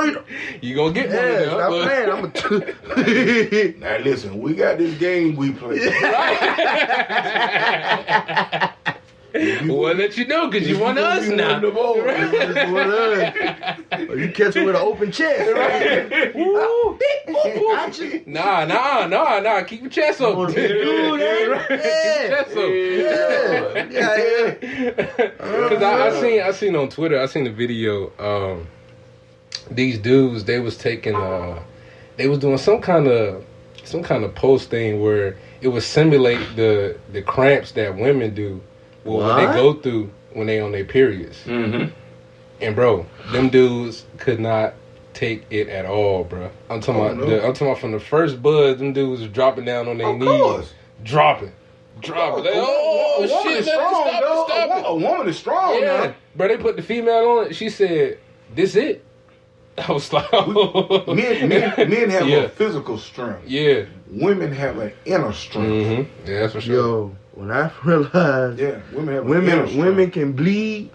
No, you don't. You gonna get one of them. Stop playing. Now listen, we got this game we play. We'll let you know because you want us now. Or you catch him with an open chest. Right? Woo. Nah. Keep your chest open. Keep your chest open. Because I seen on Twitter, I seen the video. These dudes, they was taking, they was doing some kind of post thing where it would simulate the cramps that women do. Well, when they go through when they on their periods. Mm-hmm. And bro, them dudes could not take it at all, bro. I'm talking about from the first bud, them dudes was dropping down on their knees. Dropping. Like, oh shit, stop it. A woman is strong, man. Bro, they put the female on it. She said, "This it?" I was like, men have a physical strength. Yeah. Women have an inner strength. Mm-hmm. Yeah, that's for sure. Yo, when I realized women can bleed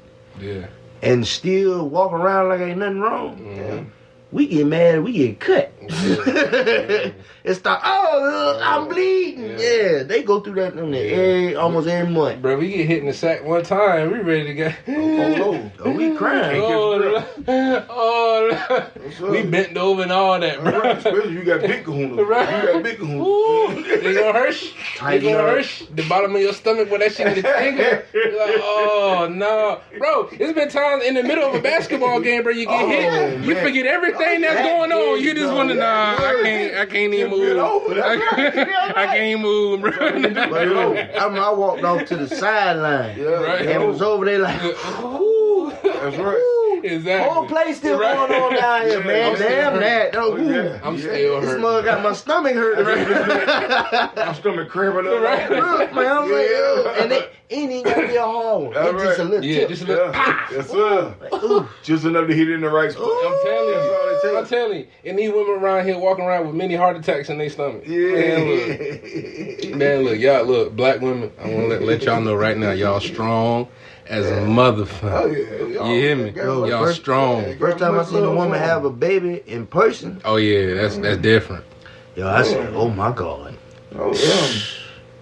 and still walk around like ain't nothing wrong. Mm-hmm. We get mad, we get cut. It's like, I'm bleeding. Yeah, they go through that almost every month. Bro, we get hit in the sack one time, we ready to go. We crying. We bent over and all that, bro. Right, especially you got big kahunas. Right. You got big kahunas. They gonna hurt. The bottom of your stomach where that shit get tingle. You're like, oh no, bro. It's been times in the middle of a basketball game, bro. You get hit, you forget everything that's going on. You just want to I can't even move. I can't move, bro. I walked off to the sideline and it was over there like, that's right. Exactly. Whole place still going on down here, man. Damn that. I'm still hurt. This mug got my stomach hurt. My stomach cramping up. Right. Look, man. I'm like, and they ain't even gonna be a hole. It's just a little tip. Just a little pop. Yes, sir. Just enough to hit it in the right spot. I'm telling you. And these women around here walking around with many heart attacks in their stomach. Yeah. Man, look, y'all, look, black women, I want to let y'all know right now, y'all strong as a motherfucker. Oh, yeah. You hear me? Y'all strong. First time I seen a woman have a baby in person. Oh, yeah, that's different. Yo, I said, oh, my God. Oh, yeah.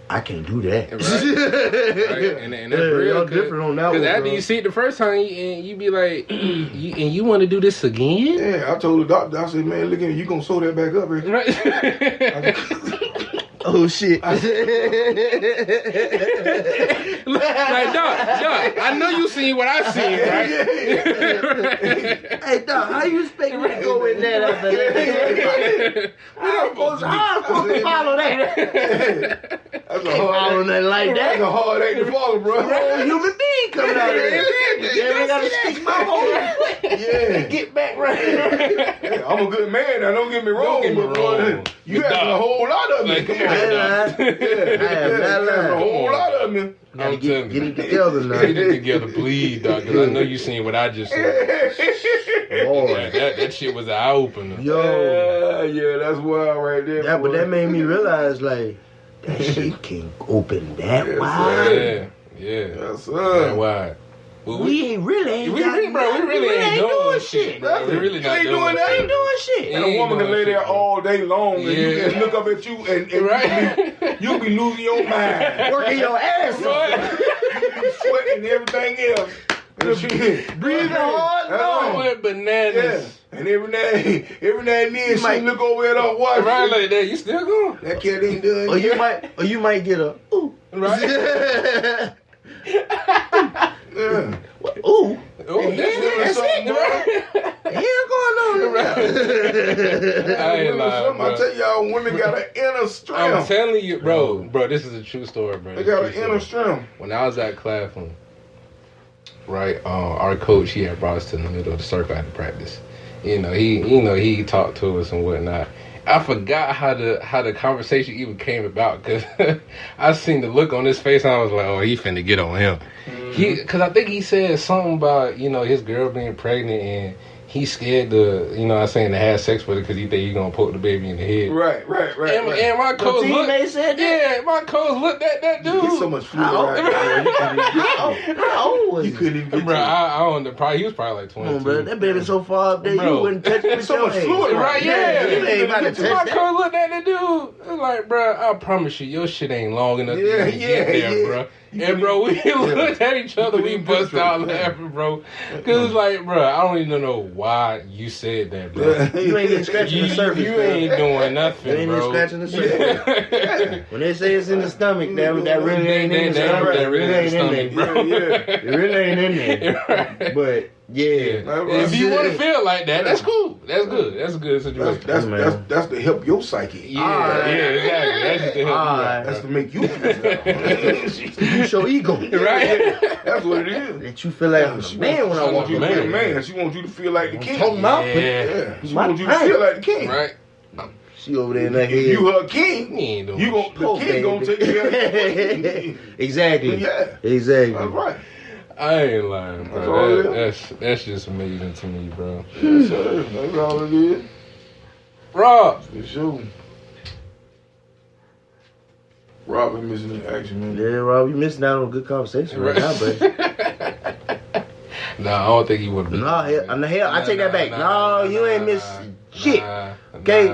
I can't do that. Right. And that's real. Y'all different on that one. Because after you see it the first time, and you be like, you want to do this again? Yeah, I told the doctor, I said, man, look at me, you gonna sew that back up, right? Oh shit! Like, Doc, I know you seen what I seen, right? Hey, Doc, how you expect me to go in there after that? I'm supposed to follow that. That's a hard nothing like that. That's a hard act to follow, bro. A whole human being coming out of there. Yeah, I gotta stick my whole foot. Yeah, get back right. Yeah, I'm a good man. Now, don't get me wrong, but you have a whole lot of me. Come on. I have not lied. A whole lot of me. I'm telling you. Get it together now. Get it together, please, Doc, because I know you seen what I just said. Boy. That shit was an eye opener. Yo. Yeah, that's wild right there. Yeah, but that made me realize, like, that shit can open that wide. Yeah. Yes, sir. That wide. Well, we really ain't doing shit, bro. We really not doing that. We ain't doing shit. And a woman can lay there all day long and you can look up at you and you'll be losing your mind. Working your ass off. You'll be sweating and everything else. Breathing hard, I went bananas. Yeah. And every now and then she look over at her wife. Right like that, you still going? That cat ain't done. Or you might get a ooh. Right. Yeah. Ooh. Oh, that's it. The hell going on around? I ain't lying, bro. I tell y'all, women got an inner strength. I'm telling you, bro, this is a true story, bro. They got an inner strength. When I was at Claflin, right, our coach, he had brought us to the middle of the circle after practice. He talked to us and whatnot. I forgot how the conversation even came about because I seen the look on his face and I was like, oh, he finna get on him. Because I think he said something about, his girl being pregnant and he's scared to, you know what I'm saying, to have sex with her because he think he's going to poke the baby in the head. Right. And my coach said that? Yeah, my coach looked at that dude. He's so much fluid. How old was he? You couldn't even get bro, I don't know. He was probably like 22. Bro, that baby so far up there, you wouldn't touch it with so your much hand. fluid. Right, yeah. You ain't about to touch My that. coach looked at the dude. It's like, bro, I promise you, your shit ain't long enough to even get there, bro. And bro, we looked at each other, we bust out laughing, bro. Cause it's like, bro, I don't even know why you said that, bro. You ain't even scratching the surface. You ain't doing nothing, You ain't bro. even scratching the surface. When they say it's in the stomach, that really ain't in the stomach. That really ain't in there, bro. It really ain't in there. But if you want to feel like that, that's cool. That's good. That's a good situation. That's to help your psyche. Yeah, exactly. That's just to help you. That's to make you feel use your ego. Right? That's what it is. That you feel like I'm a man when I walk you in. Man, she wants you to feel like the king. Talking about She wants you to feel like the king. Right. She over there in that head. If you her king, the king gonna take care of you. Exactly. Yeah. Exactly. That's right. I ain't lying, bro. That's just amazing to me, bro. Yes, sir. That's all it is. Rob. For sure. Rob been missing in action, man. Yeah, Rob, you missing out on a good conversation right now, buddy. Nah, I don't think he would have. No, hell, I take that back. No, you ain't miss shit. Okay?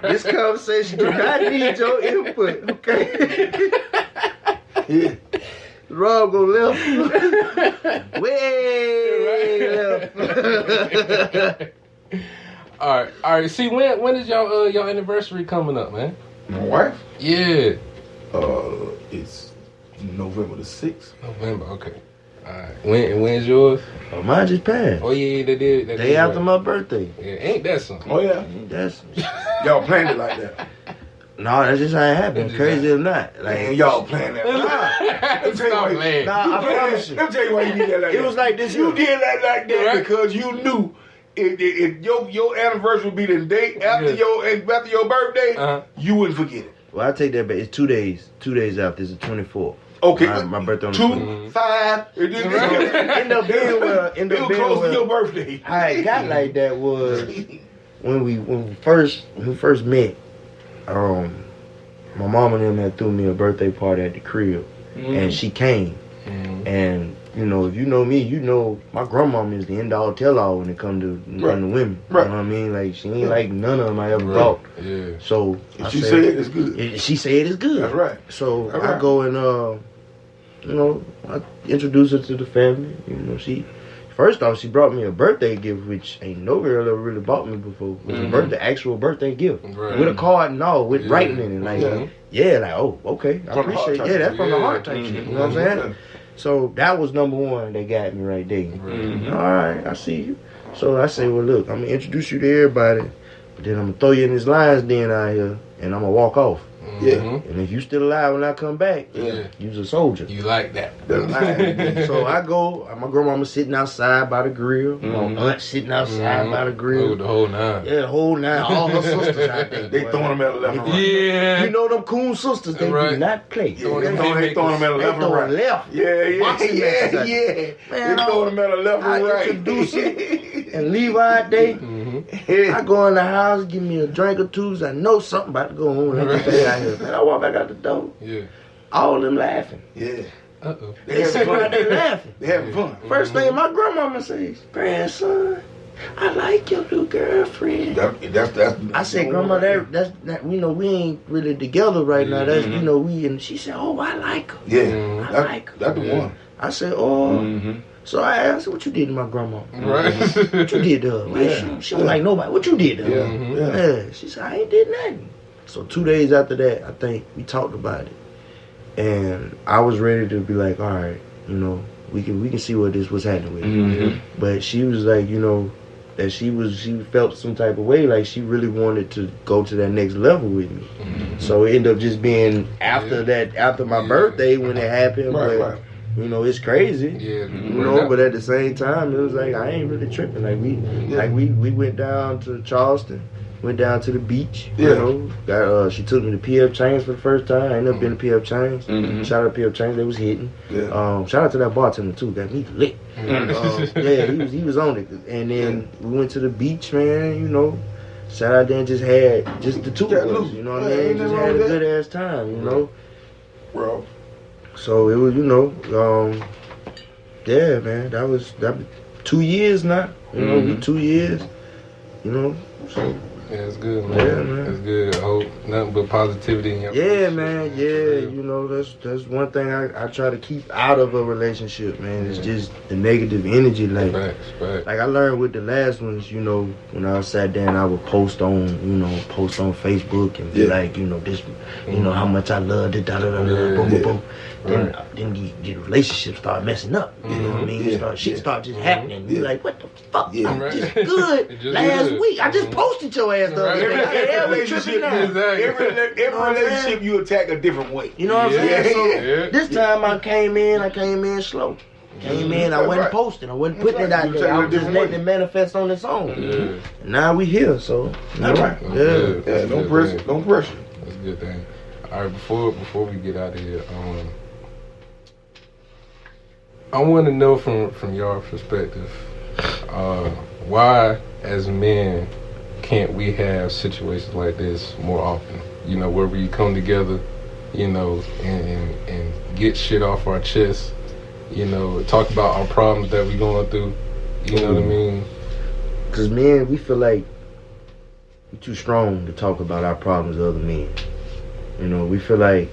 This conversation do not need your input, okay? Yeah. Rob go left. Way left. All right. See, when is your anniversary coming up, man? My wife? Yeah. It's November the 6th. November, okay. All right. When's yours? Oh, mine just passed. Oh yeah, they did. Day after my birthday. Yeah, ain't that something? Oh yeah. Y'all planned it like that. No, that's just how it happened. Crazy or not. Like y'all planned that. Let me tell you why. I promise you. Let me tell you why you did that like that. It was like this. You did that like that because you knew if your anniversary would be the day after your birthday, you wouldn't forget it. Well, I take that back. It's 2 days. 2 days after. It's the 24th. Okay. My birthday on the 2, 5. End up being close to your birthday. How it got like that was when we first met. My mom and them had threw me a birthday party at the crib, and she came. And you know, if you know me, you know my grandmama is the end all tell all when it come to women. Right. You know what I mean? Like she ain't like none of them I ever brought. Yeah. So she said it's good. She said it's good. That's right. So I go and I introduce her to the family. You know, first off, she brought me a birthday gift, which ain't no girl ever really bought me before. It was the actual birthday gift. Right. With a card and all, with writing in it. Like, oh, okay. I appreciate it. Yeah, that's from the heart type shit. You know what I'm saying? So that was number one that got me right there. All right, I see you. So I say, well, look, I'm going to introduce you to everybody, but then I'm going to throw you in this lion's den out here, and I'm going to walk off. Yeah. And if you still alive when I come back, you's a soldier. You like that. So I go, my grandmama sitting outside by the grill. My aunt sitting outside by the grill. Oh, the whole nine. Yeah, the whole nine. All her sisters out there. They throwing them at the left and right. Yeah. You know them cool sisters, they do not play. They throwing them at the left and right. Left. Yeah. Man, they throwing them at the left and right. Introduce it and leave out there. I go in the house, give me a drink or two, so I know something about to go on. Man, I walk back out the door. Yeah. All of them laughing. Yeah. Uh-oh. They sitting right there laughing. They having fun. First thing my grandmama says, grandson, I like your new girlfriend. I said, Grandma, that's you know, we ain't really together right now. That's you know, and she said, oh, I like her. Yeah. I like her. That's the one. I said, oh. So I asked her, what you did to my grandma? Right. What you did to her? Like, she was like nobody. What you did to her? Yeah. She said, I ain't did nothing. So 2 days after that, I think we talked about it. And I was ready to be like, all right, you know, we can see what's happening with it. But she was like, you know, that she felt some type of way, like she really wanted to go to that next level with me. So it ended up just being after my birthday when it happened. Right. You know, it's crazy. Yeah. You know, but at the same time, it was like I ain't really tripping. Like we went down to Charleston, Went down to the beach. You know, she took me to PF Chains for the first time. I ain't never been to PF Chains. Shout out to PF Chains, they was hitting. Shout out to that bartender too, got me lit. He was on it. And then we went to the beach, man. You know, sat out there and just had just the two of us. You know what I mean? Just had a good ass time. You know, bro. So it was, you know, man. That was 2 years now. You know, we 2 years. You know, so. Yeah, it's good, man. Yeah, man. It's good. I hope nothing but positivity in your man. Yeah, you know, that's one thing I try to keep out of a relationship, man. It's just the negative energy. Like I learned with the last ones, you know, when I sat down, I would post on Facebook and be like, you know, this, you know, how much I love it, boom. Then the relationship start messing up. You know what I mean? Shit start just happening. You're like, what the fuck? I'm just good. Last week, I just posted your ass the other day. Every relationship you attack a different way. You know what I'm saying? So this time I came in slow. I wasn't posting. I wasn't putting it out there. I was just letting it manifest on its own. And now we here, so. That's right. Don't pressure. That's a good thing. All right, before we get out of here, I want to know from your perspective, why as men can't we have situations like this more often? You know, where we come together, you know, and get shit off our chest, you know, talk about our problems that we going through, you know what I mean? Because men, we feel like we're too strong to talk about our problems to other men. You know, we feel like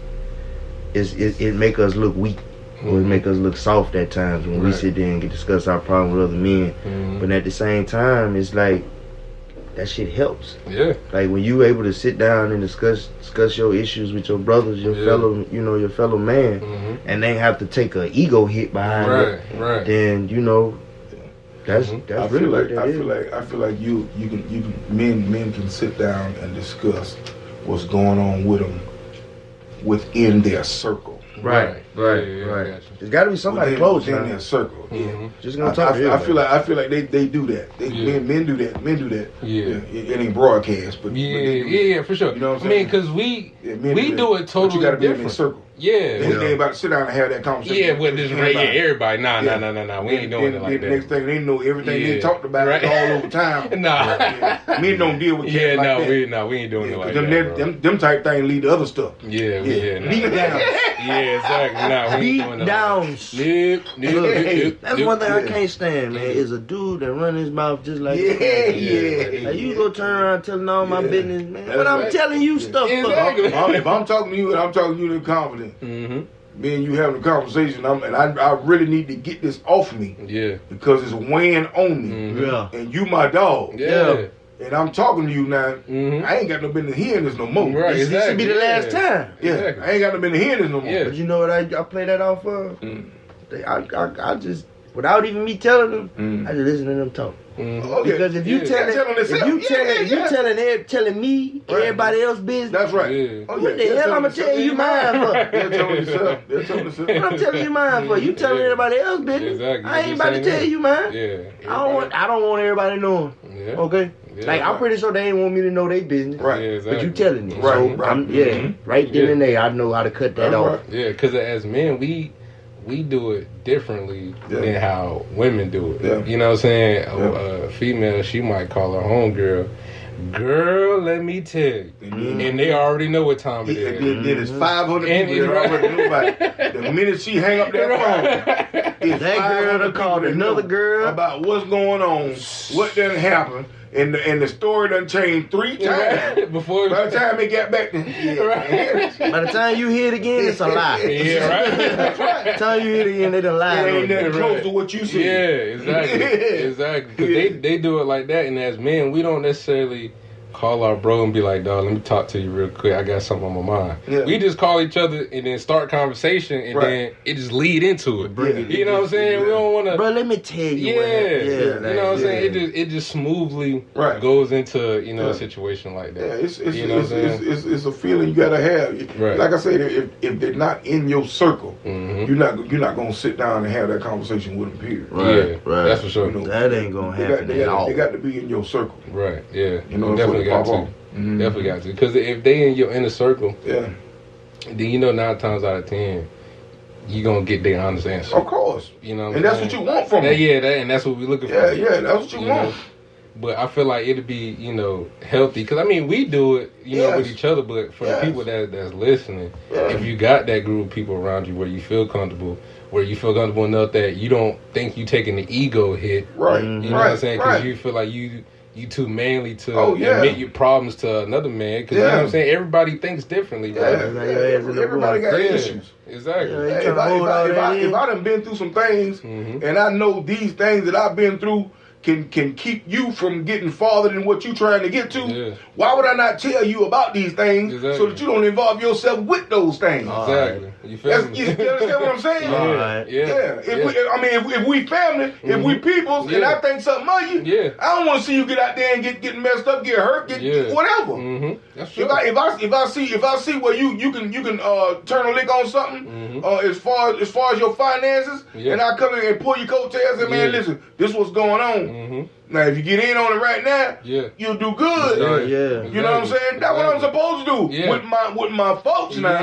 it make us look weak. Or it make us look soft at times when we sit there and discuss our problem with other men. But at the same time, it's like that shit helps. Yeah. Like when you able to sit down and discuss your issues with your brothers, your fellow man, and they have to take an ego hit behind it. Right. Then you know that's really what that is. I feel like you can men can sit down and discuss what's going on with them within their circle. Right. There's got to be somebody close in their circle. Just gonna talk. I feel like they do that. Men do that. It ain't broadcast, but for sure. You know what I'm saying? I mean, because we do it totally but you gotta be different. In their circle. Yeah. They ain't about to sit down and have that conversation. Yeah, with this everybody. Nah. We ain't doing it like that. Next thing they know, everything they talked about all over town. Men don't deal with shit like that. We ain't doing it like that. Them type things lead to other stuff. Beat down. Yeah, exactly. We ain't doing that. That's one thing I can't stand, man. Is a dude that run his mouth just like Like you go turn around telling all my business, man. But I'm telling you stuff. If I'm talking to you and I'm talking to you in confidence. Me and you having a conversation, I really need to get this off me. Yeah. Because it's weighing on me. Yeah. And you my dog. Yeah. And I'm talking to you now. I ain't got no business hearing this no more. Right. This should be the last time. Yeah. Exactly. I ain't got no business hearing this no more. Yeah. But you know what I play that off of? I just, without even me telling them, I just listen to them talk. Because if you telling me everybody else's business, that's right. What the hell I'm gonna tell you mine for? They're telling yourself. What I'm telling you mine for? You telling everybody else's business? Exactly. I ain't about to tell you mine. I don't want everybody knowing. Okay. Like I'm pretty sure they ain't want me to know their business. Right. Exactly. But you telling me. Right. So I'm right then and there I know how to cut that off. Yeah. Because as men we do it differently than how women do it. Yeah. You know what I'm saying? A female, she might call her homegirl, girl, let me tell you. And they already know what time it is. Then it's 500 people that already know about it. The minute she hang up that phone, it's that girl done called another girl about what's going on, what done happened. And the story done changed 3 times. By the time it got back, by the time you hear it again, it's a lie. Yeah, right. That's right. By the time you hear it again, they done lied. It ain't nothing close to what you see. Yeah, exactly. Because they do it like that, and as men, we don't necessarily call our bro and be like, dog, let me talk to you real quick. I got something on my mind. Yeah. We just call each other and then start conversation, and then it just lead into it. You know what I'm saying? We don't want to. Bro, let me tell you. You know what I'm saying? It just smoothly goes into a situation like that. Yeah, it's a feeling you gotta have. Right. Like I said, if they're not in your circle, you're not gonna sit down and have that conversation with them. Period. Right. That's for sure. That ain't gonna happen at all. They got to be in your circle. Right. Yeah. You know, Definitely got to. Mm-hmm. Definitely got to. Because if they in your inner circle, then 9 times out of 10, you gonna get their honest answer. Of course. And that's what you want from them. And that's what we looking for. Yeah, that's what you want. But I feel like it'd be, healthy. Because, we do it, with each other. But for the people that's listening, if you got that group of people around you where you feel comfortable enough that you don't think you taking the ego hit. Right. You know what I'm saying? Because you feel like you too manly to admit your problems to another man. Because, you know what I'm saying? Everybody thinks differently, bro. Everybody got issues. Exactly. If I done been through some things, and I know these things that I've been through can keep you from getting farther than what you're trying to get to, why would I not tell you about these things so that you don't involve yourself with those things? Exactly. You understand what I'm saying? If we family, if we peoples, and I think something of you, I don't want to see you get out there and get messed up, get hurt, get whatever. That's true. If I see where you can turn a lick on something as far as your finances, and I come in and pull your coattails and man, listen, this what's going on. Now, if you get in on it right now, you'll do good. You know what I'm saying? That's what I'm supposed to do with my folks now.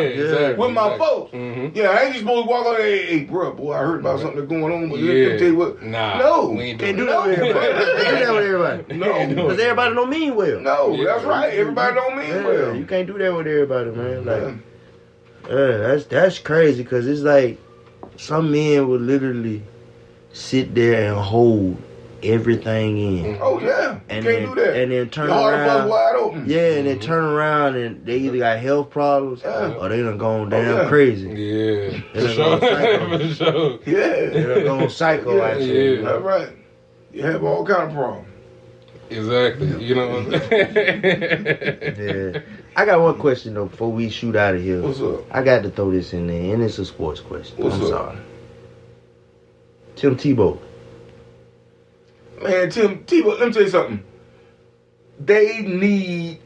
With my folks. I ain't just supposed to walk on there, hey, boy, I heard about something that's going on, but let me tell you what. No. We can't do that with everybody. Can't do that with everybody. No. Because everybody don't mean well. No, that's right. Everybody don't mean well. You can't do that with everybody, man. That's crazy because it's like some men would literally sit there and hold everything in. Oh yeah, and you can't do that. And then turn your around, heart wide open. Yeah, and then turn around and they either got health problems or they done gone damn crazy. Yeah, they done gone psycho. Yeah, they done gone psycho. Actually, that's right. You have all kind of problems. Exactly. You know what I'm saying? Yeah. I got one question though before we shoot out of here. What's up? I got to throw this in there, and it's a sports question. What's I'm up? sorry. Tim Tebow. Man, Tim Tebow, let me tell you something. They need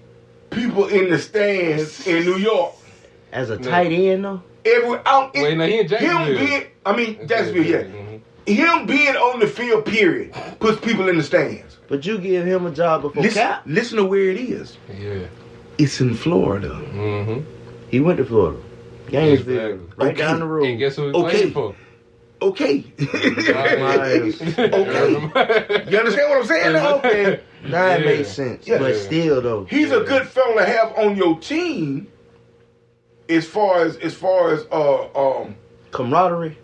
people in the stands in New York. As a tight end, though? He in Jacksonville. Jacksonville, yeah. Him being on the field, period, puts people in the stands. But you give him a job before Cap. Listen to where it is. Yeah. It's in Florida. He went to Florida. Gainesville. Right down the road. And guess who he played for? Okay. Okay. You understand what I'm saying? Okay. That makes sense. Yeah. But still though. He's a good fella to have on your team as far as camaraderie.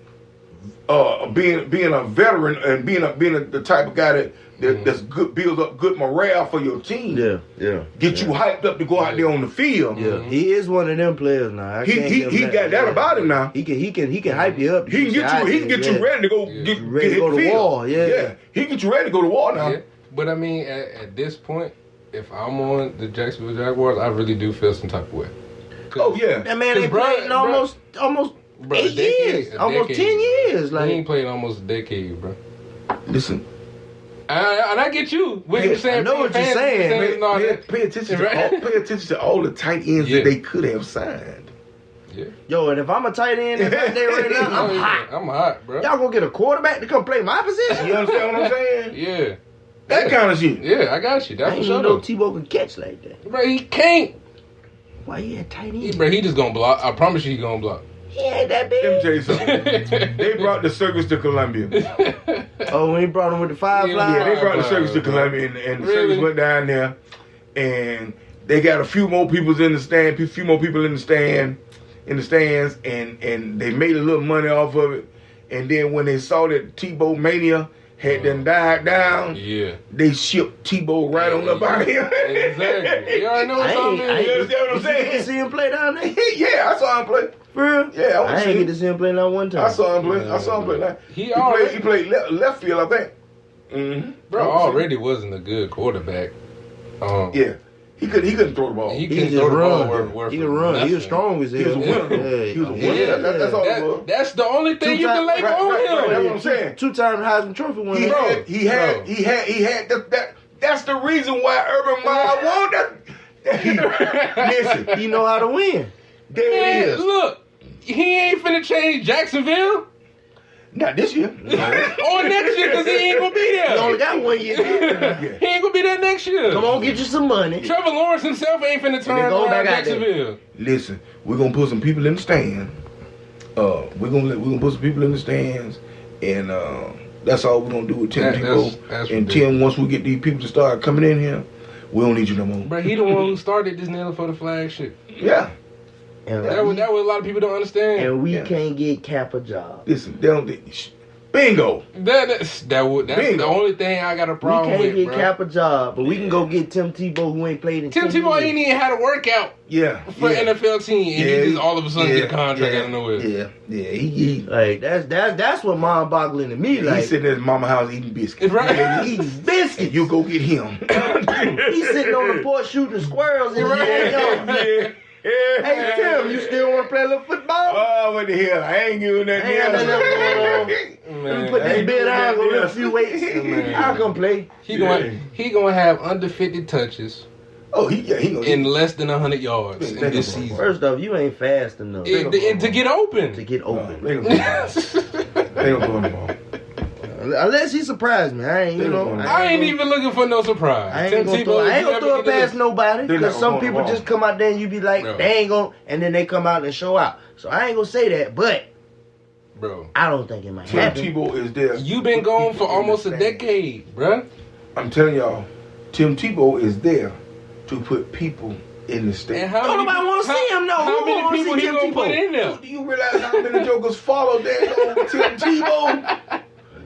Being a veteran and being the type of guy that's good, builds up good morale for your team. Get you hyped up to go out there on the field. Yeah, he is one of them players now. He got that about him now. He can hype you up. He can get you ready to go get ready to go to war. Yeah, he can get you ready to go to war now. Yeah. But I mean, at this point, if I'm on the Jacksonville Jaguars, I really do feel some type of way. Oh yeah, that man ain't played almost 8 years, almost 10 years. Like he ain't played almost a decade, bro. Listen. And I get you. I know what you're saying. Pay attention to all the tight ends that they could have signed. Yeah. Yo, and if I'm a tight end right now, I'm hot. I'm hot, bro. Y'all gonna get a quarterback to come play my position? You understand what I'm saying? Yeah. That kind of shit. Yeah, I got you. That's I didn't know Tebow can catch like that. Bro, he can't. Why he a tight end? Bro, he just gonna block. I promise you he gonna block. He ain't that big. Let me tell you something. They brought the circus to Columbia. Oh, when he brought him with the Firefly? Yeah, they brought the circus to Columbia, and the circus went down there, and they got a few more people in the stand, and they made a little money off of it. And then when they saw that Tebow mania had done died down, they shipped Tebow right on up out of here. Exactly. You already know what I'm saying. You understand what I'm saying? Did you see him play down there? Yeah, I saw him play. For real? Yeah, I ain't get to see him play not one time. I saw him play. Now. He played left field, I think. Mm-hmm. Bro, already wasn't a good quarterback. Yeah. He couldn't throw the ball. He can just run. He can run. He was strong as hell. He was a winner. He was a winner. Yeah. That's all it was. That's the only thing you can label on him. That's what I'm saying. 2-time Heisman Trophy winner. He had that. That's the reason why Urban Meyer won that. Listen, he know how to win. There it is. Look, he ain't finna change Jacksonville. Not this year. Or next year, because he ain't gonna be there. He only got 1 year. He ain't gonna be that next year. Come on, get you some money. Trevor Lawrence himself ain't finna turn around Jacksonville. Listen, we're gonna put some people in the stand. We're gonna put some people in the stands, and that's all we're gonna do with Tim Tebow. And Tim, once we get these people to start coming in here, we don't need you no more. Bro, he the one who started this kneeling for the flag shit. Yeah. That what a lot of people don't understand. And we can't get Cap a job. Listen, they don't. Bingo. That's bingo. The only thing I got a problem with. We can't get Cap a job, but we can go get Tim Tebow, who ain't played in Tim Tebow ain't even had a workout. For an NFL team, and he just all of a sudden get a contract out of nowhere. He like that's what mind-boggling to me. Like he's sitting at his mama's house eating biscuits. Right, eating biscuits. You go get him. He's sitting on the porch shooting squirrels. And Hey Tim, you still want to play a little football? Oh, what the hell? I ain't giving that Let me put this bed on, go lift a few weights. I'll come play. He gonna have under 50 touches. Oh, he gonna in less than 100 yards in this season. First off, you ain't fast enough. To get open. To get open. They gonna throw the ball. Unless he surprised me, I ain't even looking for no surprise. I ain't gonna throw it past nobody because some people just come out there and you be like, they ain't gonna, and then they come out and show out. So I ain't gonna say that, but bro, I don't think it might happen. Tim Tebow is there. You been gone for almost a decade, bro. I'm telling y'all, Tim Tebow is there to put people in the stand. Nobody want to see him, though. How many people he gonna put in there? Do you realize how many jokers follow that Tim Tebow?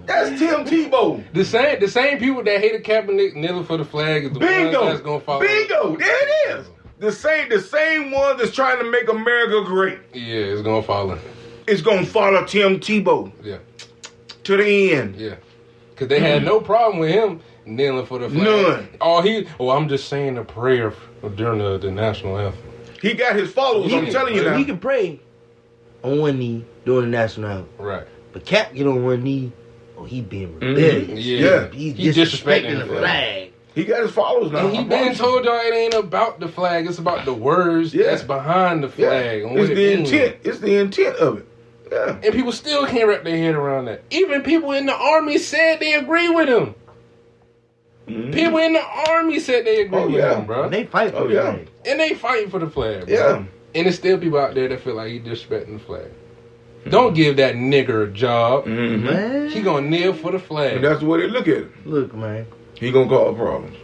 That's Tim Tebow. The same people that hated Kaepernick kneeling for the flag is the ones that's gonna follow. Bingo, there it is. The same one that's trying to make America great. Yeah, it's gonna follow. It's gonna follow Tim Tebow. Yeah. To the end. Yeah. Cause they had no problem with him kneeling for the flag. None. I'm just saying a prayer during the national anthem. He got his followers. I'm telling you now. He can pray on one knee during the national anthem. Right. But Cap get on one knee. Oh, he being rebellious. Yeah. He's disrespecting the flag. He got his followers now. And he been told y'all it ain't about the flag. It's about the words that's behind the flag. It's the intent. It's the intent of it. Yeah. And people still can't wrap their head around that. Even people in the army said they agree with him. Mm-hmm. People in the army said they agree with him, bro. And they fight for the flag. And they fighting for the flag, bro. Yeah. And there's still people out there that feel like he disrespecting the flag. Don't give that nigger a job. Mm-hmm. Man. He gonna kneel for the flag. And that's the way they look at it. Look, man. He gonna cause problems.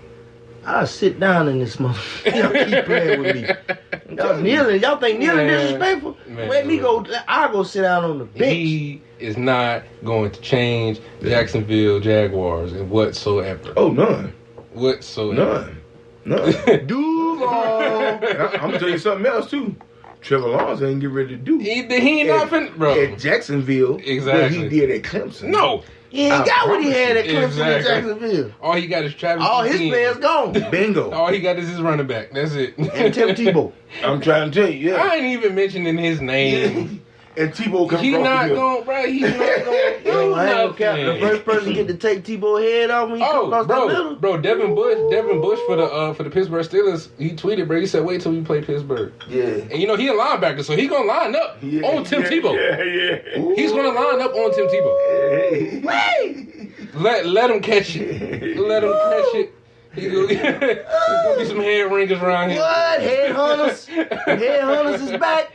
I'll sit down in this motherfucker. Y'all keep playing with me. Y'all kneeling. Y'all think kneeling disrespectful? Let me go. I'll go sit down on the bench. He is not going to change Jacksonville Jaguars in whatsoever. Oh, none. Whatsoever. None. Duval. I'm gonna tell you something else too. Trevor Lawrence ain't get ready to do. He ain't nothing, bro. At Jacksonville, exactly. What he did at Clemson. No. He ain't got what he had at Clemson in Jacksonville. All he got is Travis. All his players gone. Bingo. All he got is his running back. That's it. And Tim Tebow. I'm trying to tell you, I ain't even mentioning his name. And Tebow comes He's not going, bro. He's not going. The first person to get to take Tebow's head off when he come across the middle. Bro, Devin Bush for the Pittsburgh Steelers, he tweeted, bro. He said, "Wait till we play Pittsburgh." Yeah. And he a linebacker, so he gonna line up on Tim Tebow. Yeah. He's gonna line up on Tim Tebow. Wait. Let him catch it. Let him catch it. There's gonna be some head ringers around here. What? Headhunters? Headhunters is back.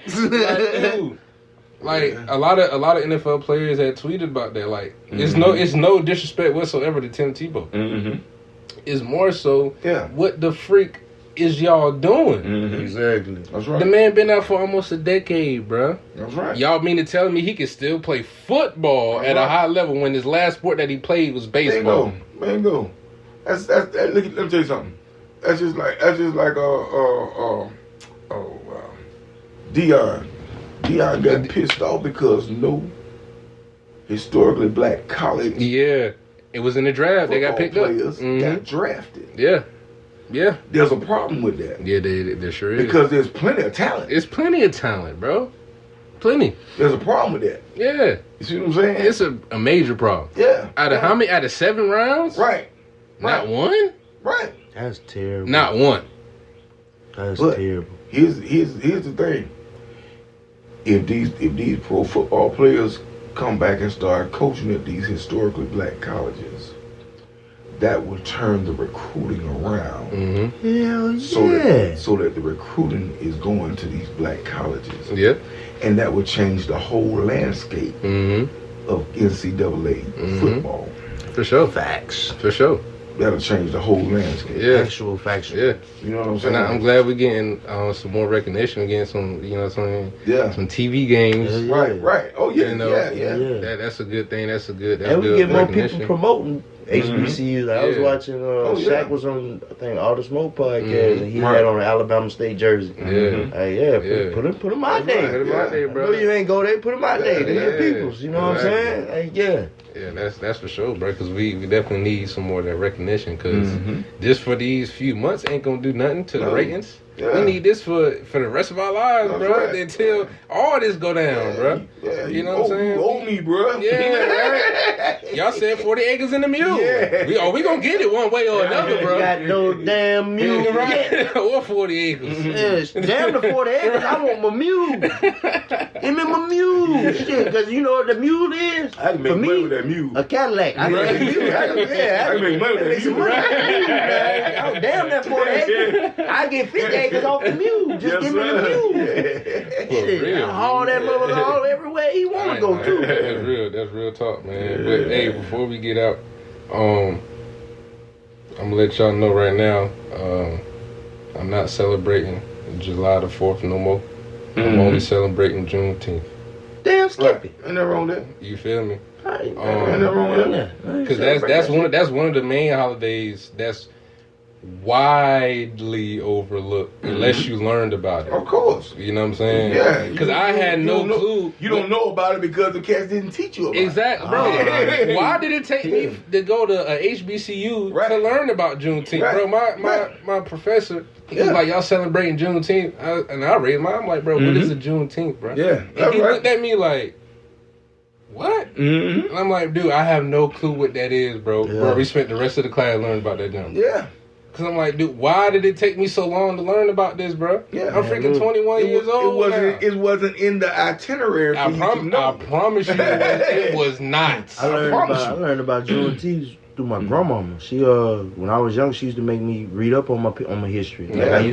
Like a lot of NFL players had tweeted about that. Like it's no disrespect whatsoever to Tim Tebow. Mm-hmm. It's more so what the freak is y'all doing? Mm-hmm. Exactly. That's right. The man been out for almost a decade, bro. That's right. Y'all mean to tell me he can still play football at a high level when his last sport that he played was baseball? Bingo. That's let me tell you something. That's just like Dion. Dion got pissed off because no historically black college. Yeah, it was in the draft. They got picked up. Players got drafted. Yeah. There's a problem with that. Yeah, there sure is. Because there's plenty of talent. It's plenty of talent, bro. Plenty. There's a problem with that. Yeah. You see what I'm saying? It's a major problem. Yeah. Out of how many? Out of 7 rounds? Right. Not one? Right. That's terrible. Not one. That's terrible. Here's the thing. If these pro football players come back and start coaching at these historically black colleges, that will turn the recruiting around. Hell So that the recruiting is going to these black colleges. Yep. And that would change the whole landscape of NCAA football. For sure. Facts. For sure. That'll change the whole landscape. Yeah. Actual factual. Yeah. You know what I'm saying? And I'm glad we're getting some more recognition, getting some, some TV games. Right. Oh yeah, That's a good thing. That's good. And we get more people promoting HBCUs. I was watching. Shaq was on, I think, All the Smoke podcast, and he had on an Alabama State jersey. Put him out there. Put him out there, bro. No, you ain't go there. Put him out there. They're peoples. You know what I'm saying? Yeah, that's for sure, bro. Because we definitely need some more of that recognition. Because just for these few months ain't gonna do nothing to the ratings. Yeah. We need this for the rest of our lives, bro. Right. Until all this go down, bro. Yeah, you know what I'm saying? You owe me, bro. Yeah, right. Y'all said 40 acres in the mule. Yeah. We gonna get it one way or another, bro. Got no damn mule, right? Or 40 acres. Yes, damn the 40 acres. I want my mule. Give me my mule, shit. Because you know what the mule is? I can make money with that mule. A Cadillac. I can make mule. I can make money with that mule. Damn that 40 acres. I get 50 acres off the mule. Just give me the mule. Shit, haul that mother all everywhere he want to go to. That's real talk, man. But hey, before we get out, I'm gonna let y'all know right now. I'm not celebrating July the 4th no more. I'm only celebrating Juneteenth. Damn, Skippy. Ain't nothing wrong with that. You feel me? Ain't nothing wrong with that. Because that's one of the main holidays that's widely overlooked unless you learned about it. Of course. You know what I'm saying? Yeah. Because I had no clue. You don't know about it because the cats didn't teach you about it. Exactly, bro. Why did it take me to go to a HBCU to learn about Juneteenth? Bro, my professor, he was like, y'all celebrating Juneteenth? And I raised my, I'm like, bro, what is a Juneteenth, bro? Yeah. And he looked at me like, what? And I'm like, dude, I have no clue what that is, bro. Yeah. Bro, we spent the rest of the class learning about that jump. Yeah. Because I'm like, dude, why did it take me so long to learn about this, bro? Yeah, I'm freaking 21 years old. It wasn't in the itinerary. I promise you, it was not. I learned about Juneteenth through my grandmama. She when I was young, she used to make me read up on my history. Like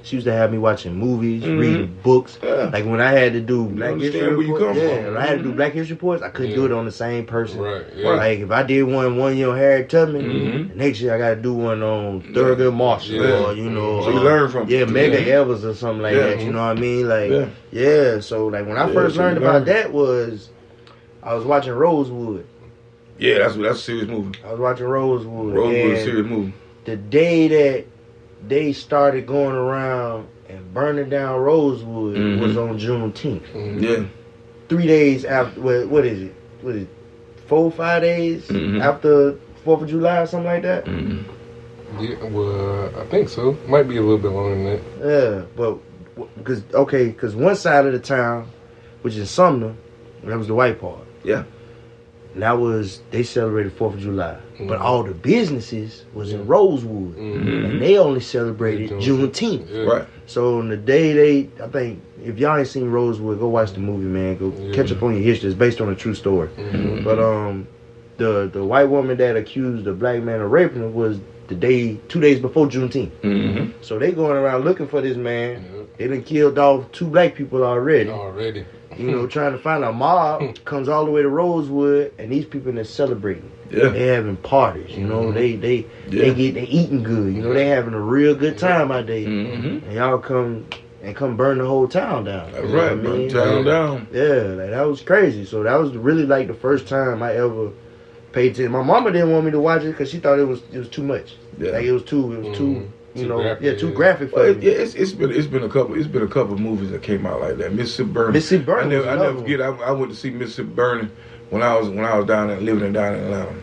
she used to have me watching movies, reading books. Yeah. Like when I had to do Black History reports, when I had to do Black History reports, I couldn't do it on the same person. Right. Yeah. Like if I did one year on Harriet Tubman, the next year I got to do one on Thurgood Marshall, or so you learn from Medgar Evers or something like that. You know what I mean? Like So like when I first learned about that was I was watching Rosewood. Yeah, that's a serious movie. I was watching Rosewood. Rosewood is a serious movie. The day that they started going around and burning down Rosewood was on Juneteenth. Yeah. 3 days after, what is it? What is it? 4 or 5 days after 4th of July or something like that? Yeah, well, I think so. Might be a little bit longer than that. Yeah, but because one side of the town, which is Sumner, that was the white part. Yeah. And that was, they celebrated 4th of July. But all the businesses was in Rosewood. And they only celebrated Juneteenth. Yeah. Right. So on the day I think, if y'all ain't seen Rosewood, go watch the movie, man. Go catch up on your history. It's based on a true story. But the white woman that accused the black man of raping her was 2 days before Juneteenth. So they going around looking for this man. They done killed off 2 black people already. You know, trying to find a mob comes all the way to Rosewood, and these people are celebrating. Yeah. They having parties. You know, they eating good. You know, they having a real good time out there. And y'all come burn the whole town down. That's right, burn the town down. Yeah, like, that was crazy. So that was really like the first time I ever paid attention. My mama didn't want me to watch it because she thought it was too much. Yeah. Like it was too. You know, graphic, too graphic for me. Yeah, it's been a couple of movies that came out like that. Mississippi Burning. I never forget. I went to see Mississippi Burning when I was down there living down in Atlanta,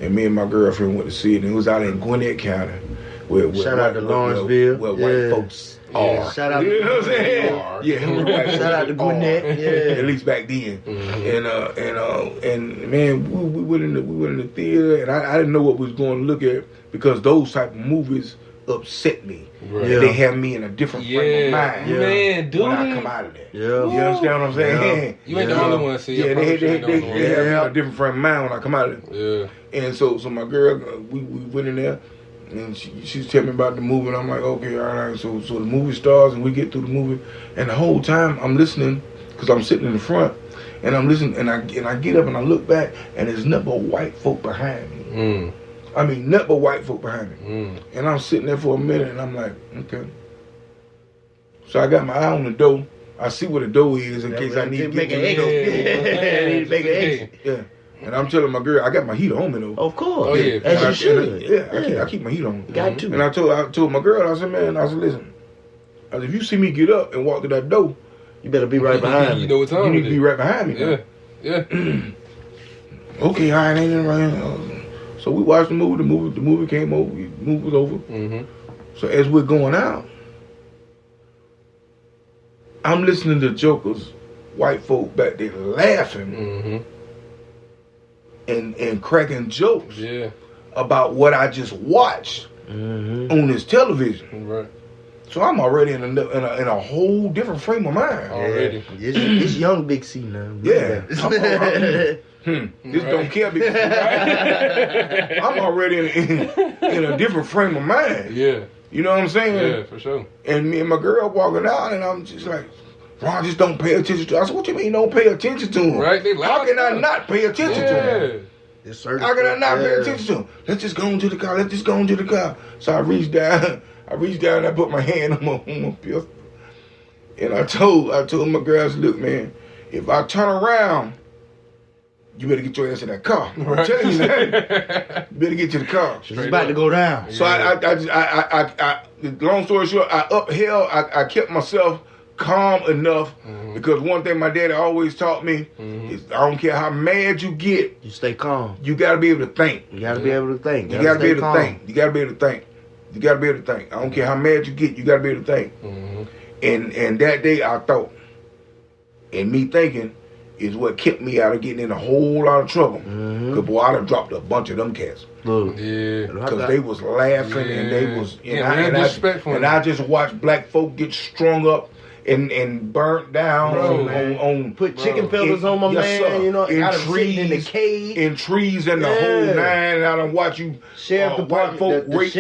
and me and my girlfriend went to see it. And it was out in Gwinnett County. Shout out to Lawrenceville. Where white folks are. Shout out. You know what I'm saying? Yeah, shout out to Gwinnett. Yeah, at least back then. And man, we went in the theater, and I didn't know what we was going to look at because those type of movies upset me. Right. They have me in a different frame of mind. Yeah. Man, dude. When I come out of that. Yeah. You understand what I'm saying? Yeah. You ain't the only one. See, they have me in a different frame of mind when I come out of it. Yeah. And so my girl, we went in there, and she's telling me about the movie, and I'm like, okay, all right. So the movie starts, and we get through the movie, and the whole time I'm listening, because I'm sitting in the front, and I'm listening, and I get up and I look back, and there's nothing but white folk behind me. I mean, nothing but white folk behind me. And I'm sitting there for a minute, and I'm like, okay. So I got my eye on the door. I see where the door is in case I need to make an exit. Make an exit. Yeah. And I'm telling my girl, I got my heater on me though. Of course. Oh yeah. As you should. I keep my heat on. Got to. And I told my girl, I said, listen, if you see me get up and walk through that door, you better be right behind me. You know what time you need to be right behind me. Yeah. Okay, all right, ain't nothing right. So we watched the movie. The movie came over. The movie was over. So as we're going out, I'm listening to jokers, white folk back there laughing and cracking jokes about what I just watched on this television. Right. So I'm already in a whole different frame of mind. Already. It's young Big C now. Yeah. This don't care because I'm already in a different frame of mind. Yeah. You know what I'm saying? Yeah, for sure. And me and my girl walking out, and I'm just like, Ron, just don't pay attention to him. I said, what you mean don't pay attention to him? Right? How can I not pay attention to him? How can I not pay attention to him? Let's just go into the car. So I reached down, and I put my hand on my pistol. And I told my girls, look, man, if I turn around, you better get your ass in that car. I'm telling you that. You better get to the car. It's about to go down. So I long story short, I kept myself calm enough because one thing my daddy always taught me is I don't care how mad you get, you stay calm. You gotta be able to think. You gotta be able to think. You gotta be able to think. You gotta be able to think. You gotta be able to think. I don't care how mad you get, you gotta be able to think. And that day I thought, and me thinking is what kept me out of getting in a whole lot of trouble. Cause boy, I done dropped a bunch of them cats. Because they was laughing and they was and I just watched black folk get strung up and burnt down on put chicken feathers on my man. Sir. You know, in trees, in the cage, in trees and the whole nine. And I done watch you sheriff white folk rape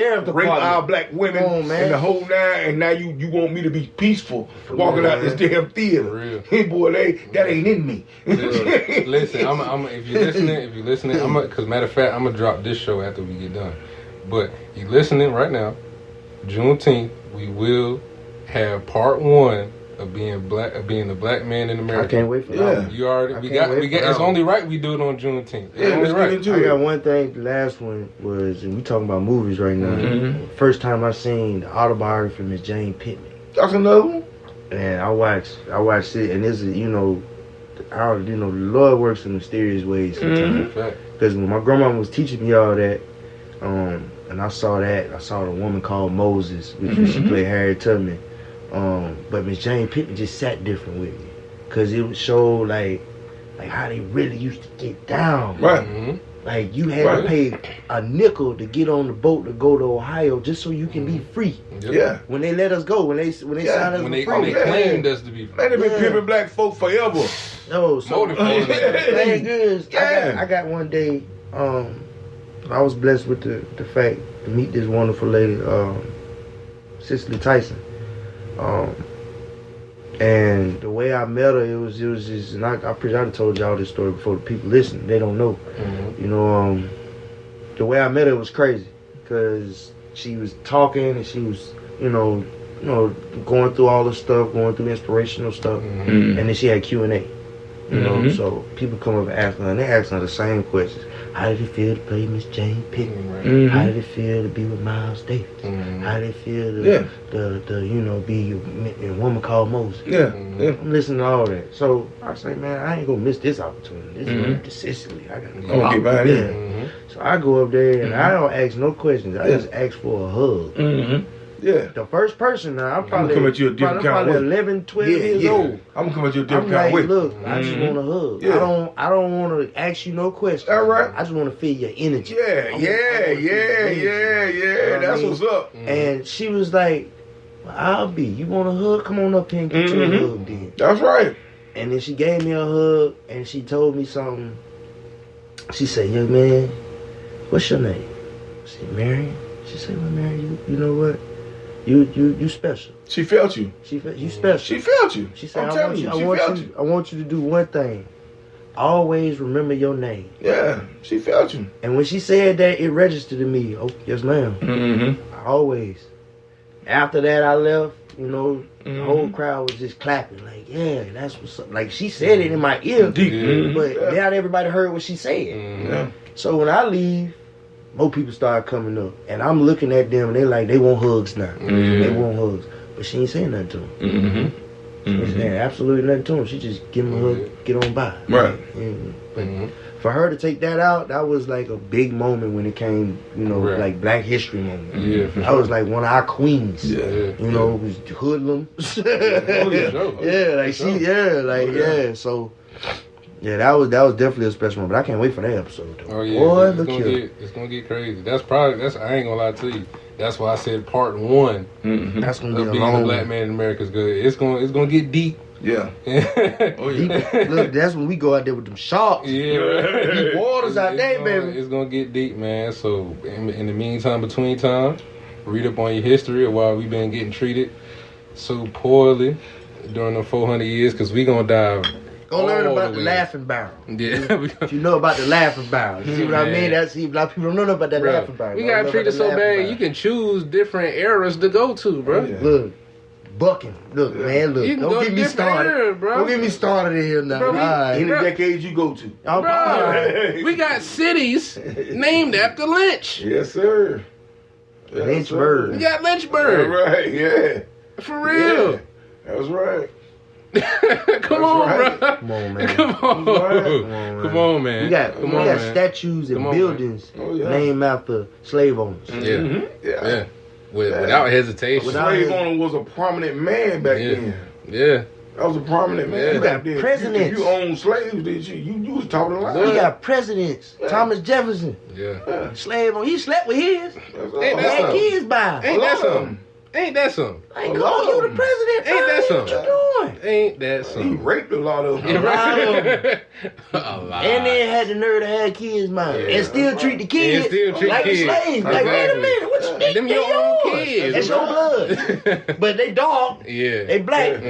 our black women and the whole nine. And now you want me to be peaceful walking out this damn theater? Hey boy, that ain't in me. Listen, I'm if you're listening, because matter of fact, I'm gonna drop this show after we get done. But you listening right now, Juneteenth, we will have part 1 of being the black man in America. I can't wait for that. You already we got it's only right we do it on Juneteenth. It's only right. I got one thing. The last one was, and we talking about movies right now. First time I seen the autobiography of Miss Jane Pittman. That's another one. And I watched it, and this is the Lord works in mysterious ways sometimes. Because when my grandma was teaching me all that, and I saw the woman called Moses, which she played Harriet Tubman. But Miss Jane Pittman just sat different with me, cause it would show like how they really used to get down. Right. Like you had to pay a nickel to get on the boat to go to Ohio just so you can be free. Yeah. When they let us go, when they signed us when free, when they claimed us to be free. Man, they been pimping black folk forever. No, so thing is, I got one day. I was blessed with the fact to meet this wonderful lady, Cicely Tyson. And the way I met her, it was just, and I done told y'all this story before. The people listening, they don't know. You know, the way I met her was crazy, because she was talking and she was, you know, going through all the stuff, going through inspirational stuff, and then she had Q&A. You know, so people come up and ask her, and they ask her the same questions. How did it feel to play Miss Jane Pittman? How did it feel to be with Miles Davis? How did it feel to be a woman called Moses? I'm listening to all that. So I say, man, I ain't gonna miss this opportunity. This is to Sicily. I gotta go out there. So I go up there and I don't ask no questions. I just ask for a hug. Yeah. The first person now, I'm probably, come at you a different kind of way. 11, 12 years old. I'm gonna come at you a different I'm kind of way. Look, I just want to hug. Yeah. I don't want to ask you no questions. All right. I just want to feel your energy. Yeah. That's what's up. And she was like, well, I'll be. You want a hug? Come on up here and get you a hug then. That's right. And then she gave me a hug and she told me something. She said, young man, what's your name? I said, Marion. She said, well, Marion, you know what? You special. She felt you. You special. She felt you. She said, I want you to do one thing. Always remember your name. Yeah, she felt you. And when she said that, it registered to me. Oh, yes, ma'am. Mm-hmm. Always. After that, I left. You know, the whole crowd was just clapping. Like, yeah, that's what's up. Like, she said it in my ear. But not everybody heard what she said. Yeah. So when I leave, more people start coming up. And I'm looking at them, and they're like, they want hugs now. They want hugs. But she ain't saying nothing to them. She ain't saying absolutely nothing to them. She just give them a hug, get on by. Right. But for her to take that out, that was like a big moment when it came, you know, like Black History moment. Yeah, for sure. I was like one of our queens. Yeah. You know, it was hoodlums. So yeah, that was definitely a special moment. But I can't wait for that episode though. Oh yeah. Boy, it's gonna get crazy. That's I ain't gonna lie to you. That's why I said part 1 That's gonna be a being long a black man in America is good. It's gonna get deep. Yeah. Look, that's when we go out there with them sharks. Yeah. Deep waters out there, baby. It's gonna get deep, man. So in the meantime, between time, read up on your history of why we've been getting treated so poorly during the 400 years, because we gonna dive. Go learn about the laughing barrel. Yeah. If you know about the laughing barrel. You see what I mean? A lot of people don't know about that laughing barrel. We got treated so bad, you can choose different eras to go to, bro. Yeah. Look. Bucking. Look, man, look. Don't get me started. Era, bro. Don't get me started in here now. Bro, any decades you go to. Bro, we got cities named after Lynch. Yes, sir. Lynchburg. We got Lynchburg. Right, yeah. For real. Yeah, that's right. Come on, right. bro. Come on, man. Come on, man. We got statues and buildings named after slave owners. Yeah. Without hesitation. Slave owner was a prominent man back then. Yeah. That was a prominent man. You got presidents. If you owned slaves, you was talking a lot. You got presidents. Yeah. Thomas Jefferson. Yeah. Slave owner. He slept with his. Ain't that had kids by him. Ain't that something? Hey, come on, you the president. Ain't that something? What you doing? Ain't that something? He raped a lot of them. A lot. And then had the nerve to have kids, man. And still treat the kids like a slave. Like, wait a minute. What you think? Them your own kids. That's your blood. But they dog. Yeah. They black.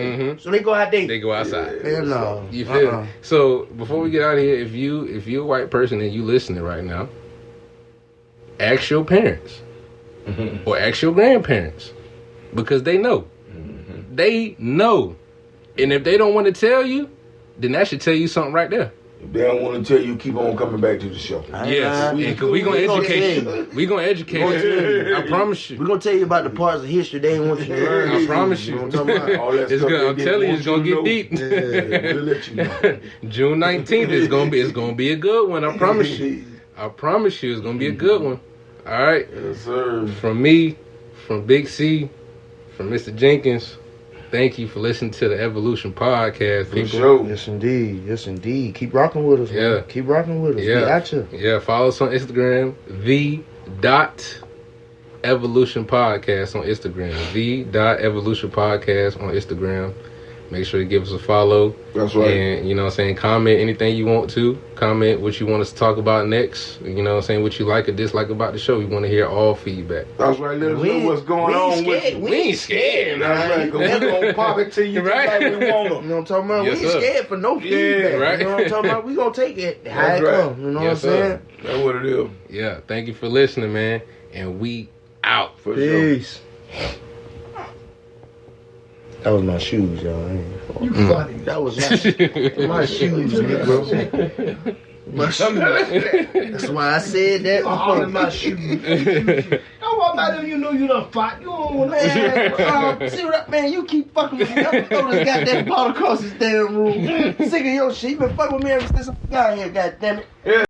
So they go out there. They go outside. Hell no. You feel me? So before we get out of here, if you're a white person and you listening right now, ask your parents or ask your grandparents. Because they know. They know. And if they don't want to tell you, then that should tell you something right there. If they don't want to tell you, keep on coming back to the show. Yes. Because we're going to educate you. We're going to educate you. I promise you. We're going to tell you about the parts of history they ain't want you to learn. I promise you. I'm telling you, it's going to get deep. We'll let you know. June 19th, it's going to be a good one. I promise you. I promise you, it's going to be a good one. All right? Yes, sir. From me, from Big C, from Mr. Jenkins, thank you for listening to the Evolution Podcast, people. Sure. Yes, indeed. Yes, indeed. Keep rocking with us, man. Keep rocking with us. Yeah. We got you. Yeah, follow us on Instagram, the.evolution podcast on Instagram. The.evolution podcast on Instagram. Make sure you give us a follow. That's right. And, you know what I'm saying, comment anything you want to. Comment what you want us to talk about next. You know what I'm saying, what you like or dislike about the show. We want to hear all feedback. That's right. Let us know what's going on with you. We ain't scared. That's right. Because we're going to pop it to you like we want them. You know what I'm talking about? Yes, we ain't scared for no feedback. Right. You know what I'm talking about? We going to take it how it come. You know what I'm saying? That's what it is. Yeah. Thank you for listening, man. And we out. For Peace. Sure. That was my shoes, y'all. You funny. That was my shoes, bro. My shoes. That's why I said that. All in my shoes. Don't worry about them. You know you done fought. You don't want to. See what man? You keep fucking with me. I'm throw this goddamn ball across this damn room. Sick of your shit. You been fucking with me ever since I got here. Goddamn it. Yeah.